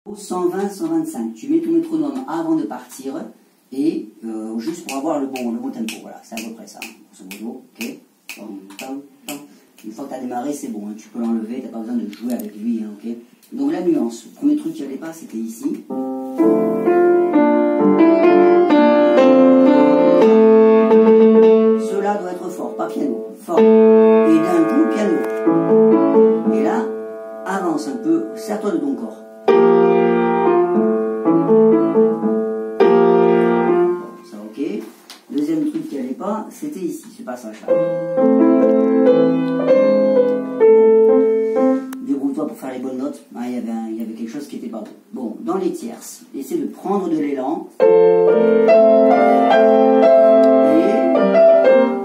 120, 125. Tu mets ton métronome avant de partir et juste pour avoir le bon tempo. Voilà, c'est à peu près ça. Grosso modo, ok. Une fois que tu as démarré, c'est bon. Hein, tu peux l'enlever, tu n'as pas besoin de jouer avec lui. Hein, ok. Donc la nuance. Le premier truc qui n'allait pas, c'était ici. Cela doit être fort, pas piano. Fort. Et d'un coup, piano. Et là, avance un peu, serre-toi de ton corps. Ça, ok. Deuxième truc qui n'allait pas, c'était ici, ce passage-là. Débrouille-toi pour faire les bonnes notes. Ah, il y avait quelque chose qui n'était pas bon. Bon, dans les tierces, essaie de prendre de l'élan. Et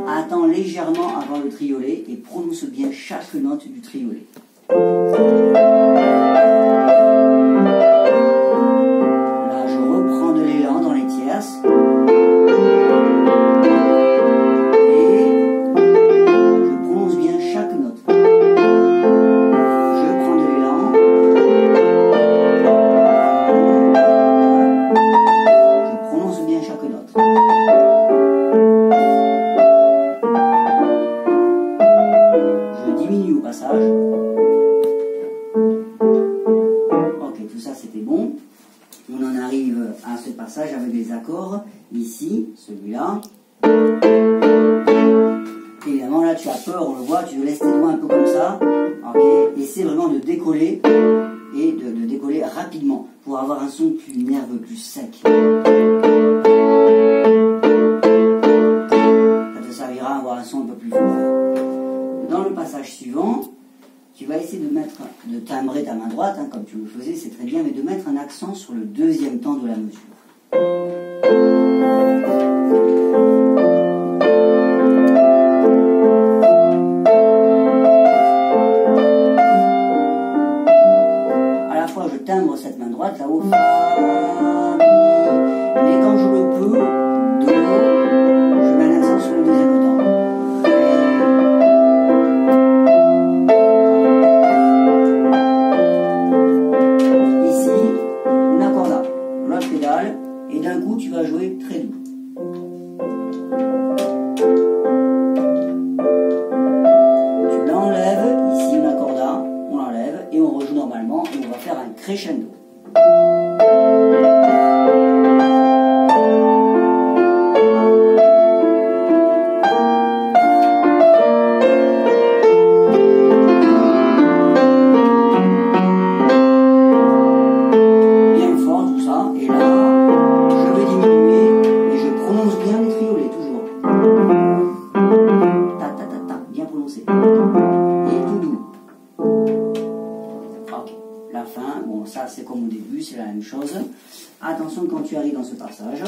attends légèrement avant le triolet et prononce bien chaque note du triolet. Ok, tout ça c'était bon. On en arrive à ce passage avec les accords. Ici, celui-là. Évidemment, là tu as peur, on le voit, tu laisses tes doigts un peu comme ça. Ok, essaie vraiment de décoller et de décoller rapidement pour avoir un son plus nerveux, plus sec. Ça te servira à avoir un son un peu plus fort. Dans le passage suivant, tu vas essayer de timbrer ta main droite, hein, comme tu le faisais, c'est très bien, mais de mettre un accent sur le deuxième temps de la mesure. À la fois, je timbre cette main droite, là-haut, fa, mi, mais quand je le peux, do, je mets un accent sur le deuxième temps. Et d'un coup, tu vas jouer très doux. Tu l'enlèves, ici on accorda, on l'enlève et on rejoue normalement et on va faire un crescendo. Bien fort tout ça, et là, bien prononcé. Et tout doux. Ok. La fin, bon, ça c'est comme au début, c'est la même chose. Attention quand tu arrives dans ce passage.